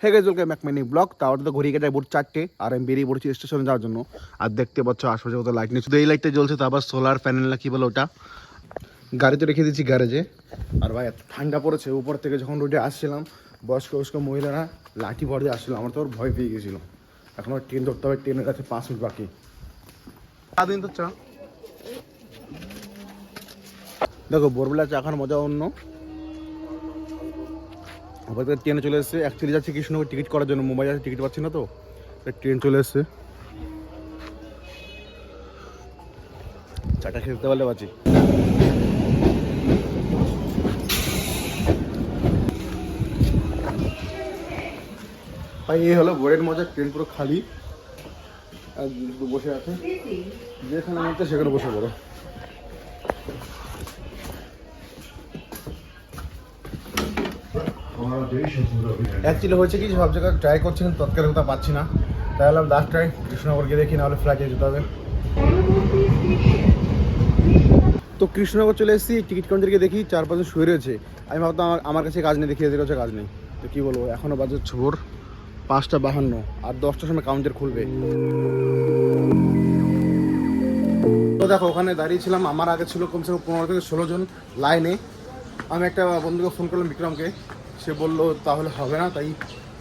হে guys, welcome back mini blog. তাও তো ঘড়ি কাটায় ভোর 4টে আর আমি বেরিয়ে পড়ছি স্টেশনে যাওয়ার জন্য। আর দেখতে পাচ্ছ আশপাশে কত লাইট নেই, শুধু এই লাইটটা জ্বলছে। তো আবার সোলার প্যানেল না কি বলে ওটা, গাড়িতে রেখে দিচ্ছি গ্যারেজে। আর ভাই এত ঠান্ডা পড়েছে, উপর থেকে যখন রোডে আসছিলাম বয়স্ক মহিলারা লাঠি ভর দিয়ে আসছিলো, আমার তো ওর ভয় পেয়ে গেছিলো। এখন আর ট্রেন ধরতে হবে, ট্রেনের কাছে 5 মিনিট বাকি। সারাদিন তো চা দেখো, ভোরবেলা চা খাওয়ার মজা অন্য। আবার ট্রেনে চলে এসেছে, অ্যাকচুয়ালি যাচ্ছে কৃষ্ণনগর টিকিট করার জন্য, মুম্বাই যাচ্ছে টিকিট পাচ্ছি না, তো ট্রেন চলে এসছে। চাটা খেতে পারলে বাঁচি। ভাই এই হলো ভোরের মজা, ট্রেন পুরো খালি আর বসে আছে, যেখানে মধ্যে সেখানে বসে পড়ো। অ্যাকচুয়ালি হয়েছে কি, সব জায়গায় ট্রাই করছি কিন্তু তৎকালে কোথাও পাচ্ছি না, তাই হলাম লাস্ট ট্রাই কৃষ্ণনগর গিয়ে দেখি, নাহলে ফ্লাইটে যেতে হবে। তো কৃষ্ণনগর চলে এসেছি, টিকিট কাউন্টার গিয়ে দেখি 4-5 জন শুয়ে রয়েছে। আমি ভাবতাম আমার কাছে কাজ নেই, দেখি এদের কাছে কাজ নেই। তো কী বলবো, এখনও বাজে ভোর 5:52 আর 10টার সময় কাউন্টার খুলবে। তো দেখো, ওখানে দাঁড়িয়েছিলাম, আমার আগে ছিল কমসে কম 15 থেকে 16 জন লাইনে। আমি একটা বন্ধুকে ফোন করলাম, বিক্রমকে, সে বললো তাহলে হবে না, তাই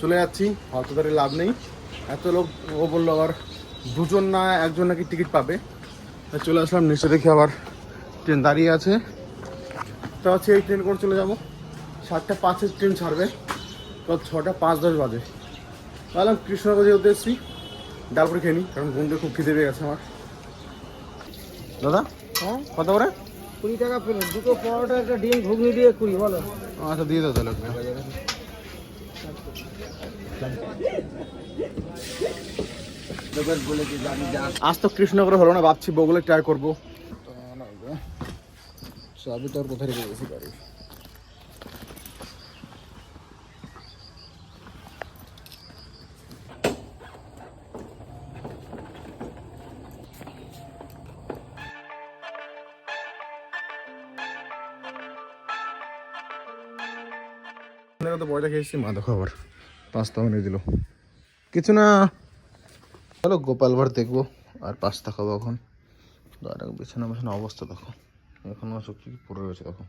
চলে যাচ্ছি, হয়তো তাদের লাভ নেই এত লোক। ও বললো আবার 2 জন না 1 জন নাকি টিকিট পাবে। তাই চলে আসলাম, নিচে দেখি আবার ট্রেন দাঁড়িয়ে আছে। তা হচ্ছে এই ট্রেন করে চলে যাবো, 7:05-এর ট্রেন ছাড়বে, তো 6:05-10 বাজে। তাহলে কৃষ্ণনগর যেতে এসেছি, ডালপুরি খেয়ে নিই, কারণ বন্ধু খুব খিদে পেয়ে গেছে আমার। দাদা হ্যাঁ, কত করে? 20 টাকা প্লেট, 2 পরোটা, একটা ডিম, ঘুগনি দিয়ে 20, বলো। আচ্ছা দিয়ে দাও তাহলে। আজ তো কৃষ্ণনগর হলো না, ভাবছি বগুলে ট্রাই করবো। চাবি তো আর কোথায় রেখে গেছি গাড়ি। তো বয়টা খেয়েছি, মা দেখো আবার পাস্তা বানিয়ে দিল। কিছু না, চলো গোপাল ভাঁড় দেখবো আর পাস্তা খাবো এখন। বিছানা অবস্থা দেখো, এখন কি পড়ে রয়েছে দেখো।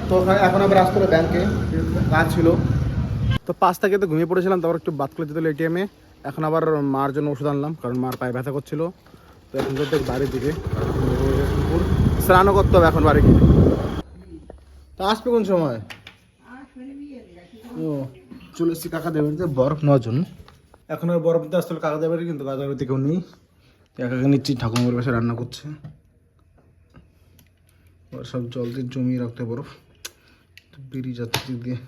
তো এখন আবার আসতে হবে ব্যাংকে, কাজ ছিল। তো পাস্তা খেতে ঘুমিয়ে পড়েছিলাম, তারপর একটু বাদ করে যেতে হলো এটিএমে। এখন আবার মার জন্য ওষুধ আনলাম, কারণ মার পায়ে ব্যথা করছিল। তো এখন যেতে বাড়ির দিকে, স্নানও করতে হবে এখন বাড়ি গিয়ে। তা আসবে কোন সময়? ও চলে এসেছি কাকাদের বাড়িতে বরফ নেওয়ার জন্য। এখন আর বরফ নিতে আসতে হলো কাকাদের বাড়ি, কিন্তু কাকাদের বাড়িতে কেউ নেই। একাকে নিচ্ছি, ঠাকুমার বাসায় রান্না করছে। এবার সব জল দিয়ে জমিয়ে রাখতে বরফ, বেরিয়ে যাচ্ছে দিক দিয়ে।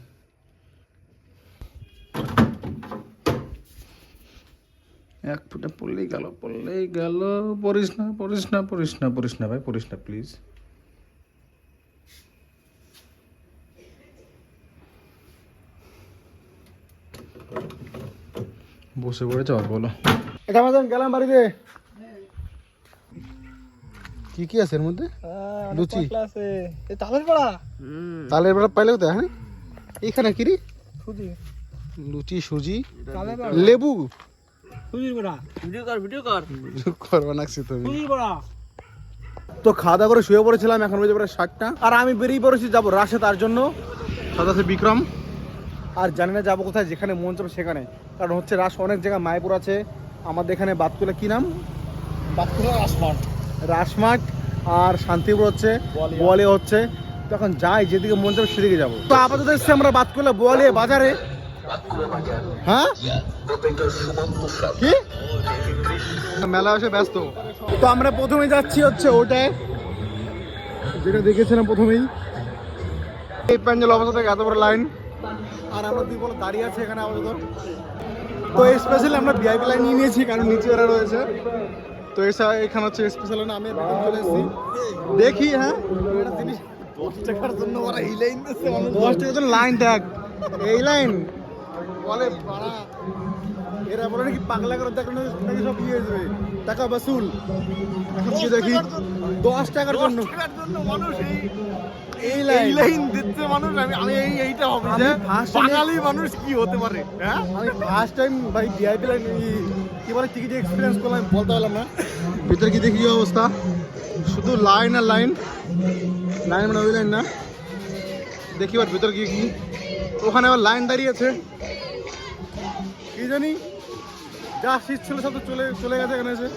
এক ফুটে পড়লেই গেল পড়িস না ভাই, পড়িস না প্লিজ। বসে পড়েছে আর বলো, এটা আমাদের গেলাম বাড়িতে। কি কি আছে এর মধ্যে? লুচি, তালের বড়া পাইলে কোথায়? হ্যাঁ এইখানে কি রে? লুচি, সুজি, লেবু, তো খাওয়া দাওয়া করে শুয়ে পড়েছিলাম। এখন বেজে পড়ে 7টা আর আমি বেরিয়ে পড়েছি, যাবো রাশে। তার জন্য সাথে আছে বিক্রম। আর জানি না যাবো কোথায়, যেখানে মন চাবে সেখানে। কারণ হচ্ছে রাশ অনেক জায়গায়, মায়াপুর আছে, আমাদের এখানে বাতকুলা, কি নাম, বাতকুলা রাসমাট, আর শান্তিপুর হচ্ছে, বোয়ালে হচ্ছে। তো এখন যাই, যেদিকে মন চাবে সেদিকে যাবো। তো আপাতত এসছি আমরা বাতকুলা বোয়ালে বাজারে। হ্যাঁ কি মেলা এসে ব্যস্ত। তো আমরা প্রথমে যাচ্ছি হচ্ছে ওটায়, যেটা দেখেছিলাম প্রথমেই। এই প্যান্ডেল অবস্থা থেকে এত বড় লাইন, আর আমরা দুই বলে দাঁড়িয়ে আছে এখানে আপাতত। তো স্পেশালি আমরা ভিআইপি লাইন নিয়ে নিয়েছি, কারণ নিচে ওরা রয়েছে। তো এখানে হচ্ছে স্পেশাল লাইন, আমি চলে এসেছি। দেখি হ্যাঁ 10 টাকার জন্য ওরা এই লাইন দিচ্ছে, 10 টাকার জন্য লাইন দেখ, এই লাইন বলে পাড়া এরা বলে নাকি পাগলা করে দেখলে নাকি সব ইয়ে হয়ে যাবে, টাকা বাসুল। এখন কি দেখি 10 টাকার জন্য মানুষ এই এই লাইন। লাইন দিচ্ছে মানুষ। আমি এইটা হবে আমি যে first বাঙালি মানুষ কি হতে পারে। হ্যাঁ, আমি ফার্স্ট টাইম ভাই ভিআইপি লাইন কি বলে টিকিট এক্সপিরিয়েন্স করলাম, বলতে পারলাম না। ভিতরে কি দেখি কি অবস্থা, শুধু লাইন আর লাইন, লাইন মানে ওই লাইন না, দেখি ওর ভিতরে কি কি। ওখানে আবার লাইন দাঁড়িয়েছে, কি জানি যা শীত ছিল সব তো চলে গেছে। এখানে এসে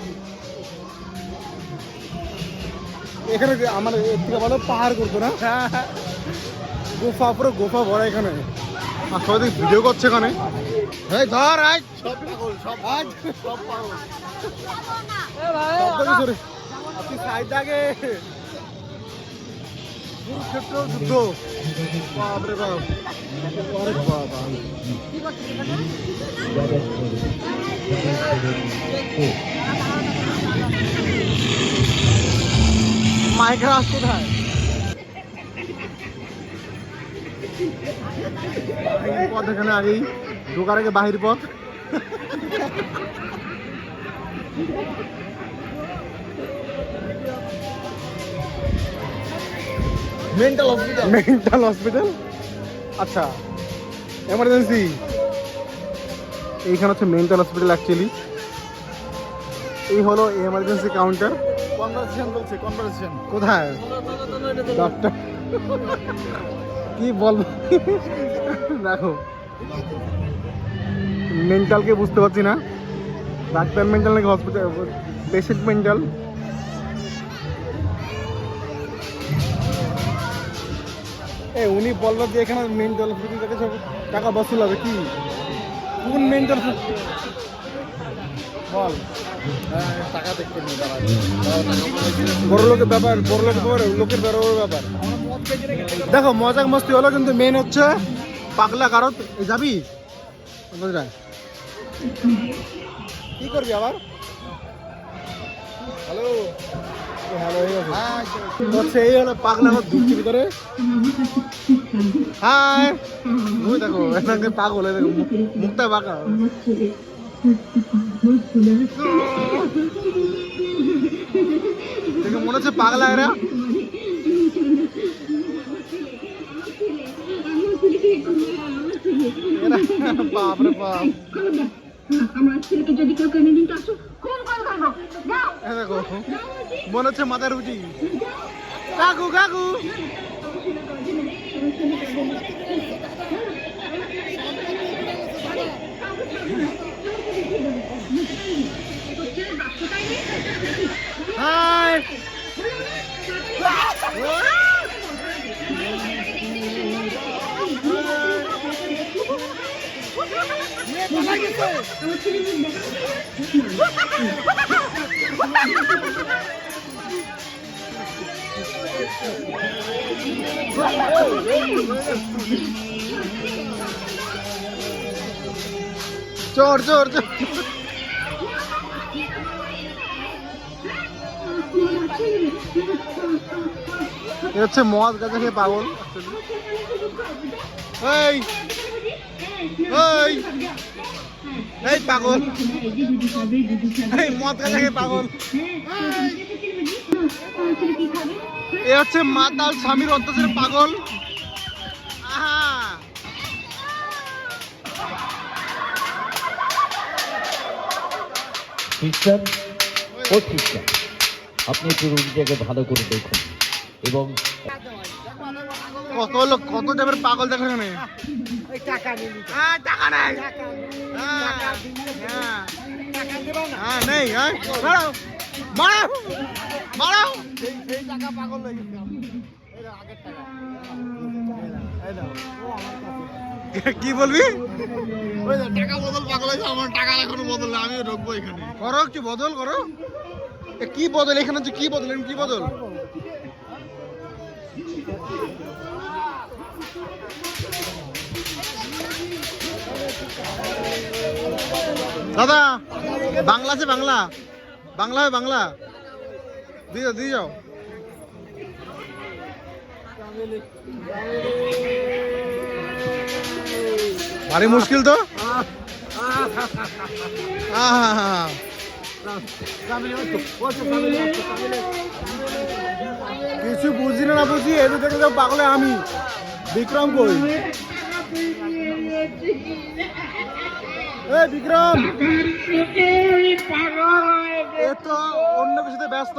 এখানে আমার এর থেকে ভালো পাহাড় করতো না, গোফা, পুরো গোফা ভরা এখানে। আর সবাই দেখি ভিডিও করছে এখানে। এই ধর আজ সব পাগল, সব আজ সব পাগল। সরে আপনি সাইড আগে। কুরুক্ষেত্র যুদ্ধ, বাপরে বাপ, আরে বাবা। মাইকের আস কোথায়? পথ এখানে আগেই ঢোকার আগে বাহির পথ। Mental hospital. মেন্টাল হসপিটাল, আচ্ছা এমার্জেন্সি। এইখানে হচ্ছে মেন্টাল হসপিটাল অ্যাকচুয়ালি। এই হলো এমার্জেন্সি কাউন্টার। কনভারসেশন বলছে, কনভারসেশন। কোথায় ডক্টর? কি বলবো, দেখো মেন্টালকে বুঝতে পারছি না, ডাক্তার মেন্টাল নাকি হসপিটাল পেশেন্ট মেন্টাল। উনি বললো যে এখানে মেন্টাল হসপিটাল থেকে সব টাকা বসুল হবে। কি কোন মেন্টাল বল? টাকা দেখতে নিয়ে দাঁড়া। বড় লোকের ব্যাপার, বড় লোকের ব্যাপার। দেখো মজাক মস্তি হলো, কিন্তু মেন হচ্ছে পাগলা কারত। যাবি বুঝলেন কি করবি আবার? হ্যালো হ্যালো, হচ্ছে এই হলো পাগলা কারত ঢুকছি ভিতরে। হাই, ওই দেখো এখানে পাগল, দেখো মুখটা বাঁকা। দেখে মনে হচ্ছে পাগলা এরা। বাপরে বাপ, দেখো মনে হচ্ছে মাথার রুটি। কাকু কাকু, হাই। চোর চোর চোর, এ হচ্ছে মদ গাছে খেয়ে পাগল। এই এই এই পাগল, এই মদ গাছে খেয়ে পাগল। এ হচ্ছে মাতাল স্বামীর অত্যাচারে পাগল। আহা, সিস্টার ও সিস্টার, আপনি একটু রুগীটাকে ভালো করে দেখুন এবং কত লোক, কত টাইপের পাগল দেখো এখানে। টাকা নিলি, টাকা নাই, নেই, মারাও মারাও মারাও। সেই টাকা পাগল হয়ে গেছে। আগের টাকা কি বলবি? ওই যে টাকা বদল পাগল হয়েছে, আমার টাকা এখনো বদল না, আমিও ঢুকবো এখানে। করো একটু বদল করো। কি বদল এখানে হচ্ছে? কি বদল? কি বদল? দাদা বাংলা আছে, বাংলা বাংলা হয়, বাংলা দিয়ে দিয়ে যাও। ভারী মুশকিল তো কিছু বুঝি না বুঝি এদের থেকে তো পাগলে আমি বিক্রম কই এই বিক্রম এ তো অন্য কিছুতে ব্যস্ত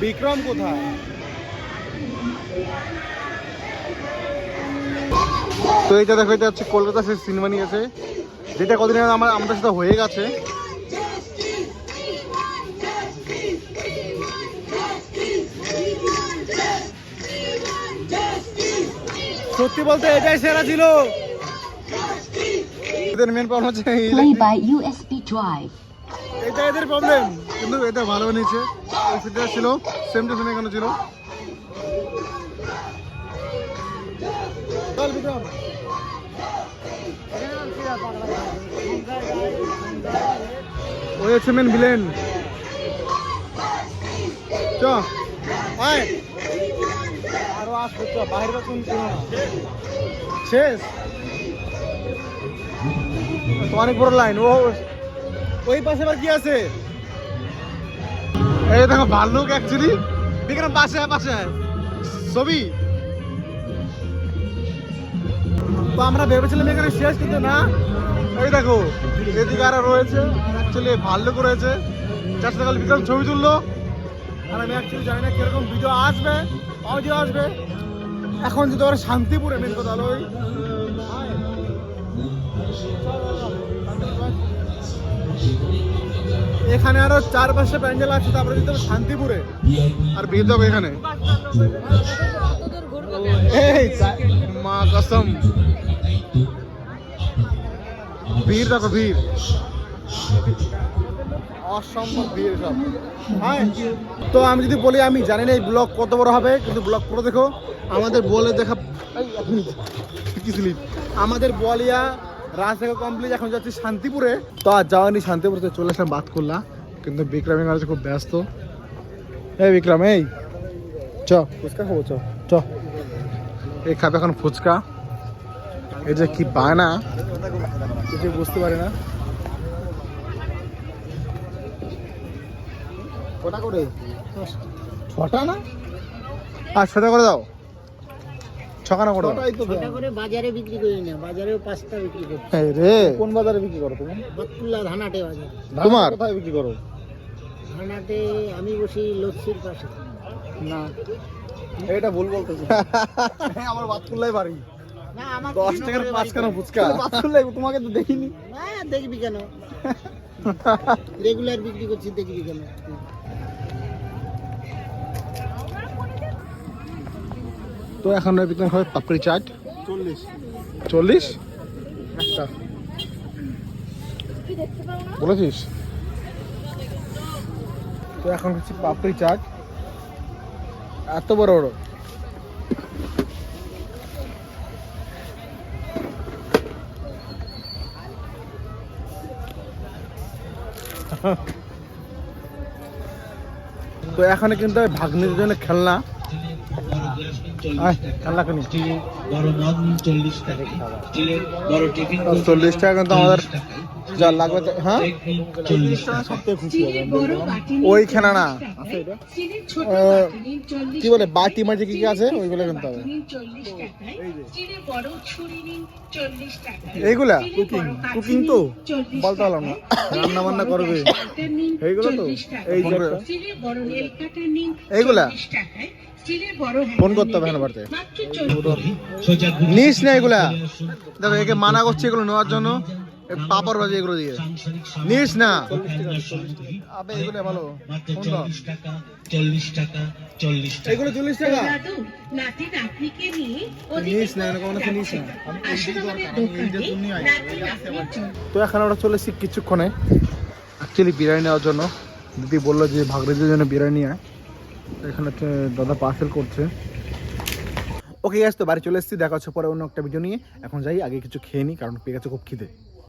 বিক্রম কোথায় তো এইটা দেখো এটা হচ্ছে কলকাতা সে সিনেমা নিয়েছে যেটা কদিন আগে আমাদের সাথে হয়ে গেছে সত্যি বলতে এটাই সেরা ছিল এদের মেন প্রবলেম হচ্ছে Play by USB drive. এটা এদের প্রবলেম কিন্তু এটা ভালো বানিয়েছে ওই সিটটা ছিল সেম টু সেম এখানে ছিল চল বিক্রম ওই হচ্ছে মেন ভিলেন চ আয় আরো আসবে চ বাইরে বা কোন শেষ তো অনেক বড় লাইন ও ওই পাশে আবার কি আছে এই দেখো ভাল্লুক অ্যাকচুয়ালি বিক্রম পাশে পাশে ছবি তো আমরা ভেবেছিলাম এখানে শেষ কিন্তু না এই দেখো এদিকে আরো রয়েছে অ্যাকচুয়ালি ভাল্লুক রয়েছে যার সাথে বিক্রম ছবি তুললো আর আমি অ্যাকচুয়ালি জানি না কিরকম ভিডিও আসবে অডিও আসবে এখন যদি ওরা শান্তিপুরে মেন কথা হলো ওই এখানে আরো 4-5টা প্যান্ডেল আছে তারপরে যেতে হবে শান্তিপুরে আর ভিড় দেবো এখানে এই মা কসম ভিড় দেখো ভিড় অসম্ভব ভিড় সব হ্যাঁ তো আমি যদি বলি আমি জানি না এই ব্লগ কত বড় হবে কিন্তু ব্লগ পুরো দেখো আমাদের বলে দেখা আমাদের বলিয়া রাস্তা কমপ্লিট এখন যাচ্ছি শান্তিপুরে তো আর যাওয়ানি শান্তিপুরে চলে আসলাম বাদ করলাম কিন্তু বিক্রমের কাছে খুব ব্যস্ত এই বিক্রম এই চ ফুচকা খাবো চ এই খাবে এখন ফুচকা এই যে কি বায়না কিছু বুঝতে পারি না কটা করে 6টা না আর 6টা করে দাও 6খানা করে দাও ছটা করে বাজারে বিক্রি করি না বাজারেও 5টা বিক্রি করি এই রে কোন বাজারে বিক্রি করো তুমি বাতুল্লা ধানাটে বাজার তোমার কোথায় বিক্রি করো ধানাটে আমি বসি লস্যির পাশে না এটা ভুল বলতেছি আমার বাতকুল্লাই বাড়ি না আমার 10 টাকার 5খানা ফুচকা বাতকুল্লাই তোমাকে তো দেখিনি না দেখবি কেন রেগুলার বিক্রি করছি দেখবি কেন তো এখন বিক্রম হবে পাপড়ি চাট 40 একটা বলেছিস তো এখন হচ্ছে পাপড়ি চাট এত বড় বড় তো এখানে কিন্তু ভাগ্নিদের জন্য খেলনা খেলনা কিনি 40 টাকা কিন্তু আমাদের যা লাগবে হ্যাঁ ওই খেলা না কি বলে বাটি মাটি কি আছে ওইগুলো কিনতে হবে এইগুলা কুকিং কুকিং তো বলতে পারলাম না রান্না বান্না করবে এইগুলো তো এই এইগুলা ফোন করতে হবে না বাড়িতে নিস না এগুলা দেখো একে মানা করছে এগুলো নেওয়ার জন্য পাপড় বাজে এগুলো দিয়ে নিস না আবে এগুলো ভালো এগুলো 40 টাকা নিস না এরকম না নিস না তো এখন আমরা চলে এসেছি কিছুক্ষণে অ্যাকচুয়ালি বিরিয়ানি নেওয়ার জন্য দিদি বললো যে ভাগরিদের জন্য বিরিয়ানি আয় এখানে দাদা পার্সেল করছে ওকে গাইস তো বাড়ি চলে এসেছি দেখা হচ্ছে পরে অন্য একটা ভিডিও নিয়ে এখন যাই আগে কিছু খেয়ে নিই কারণ পেয়ে গেছে খুব খিদে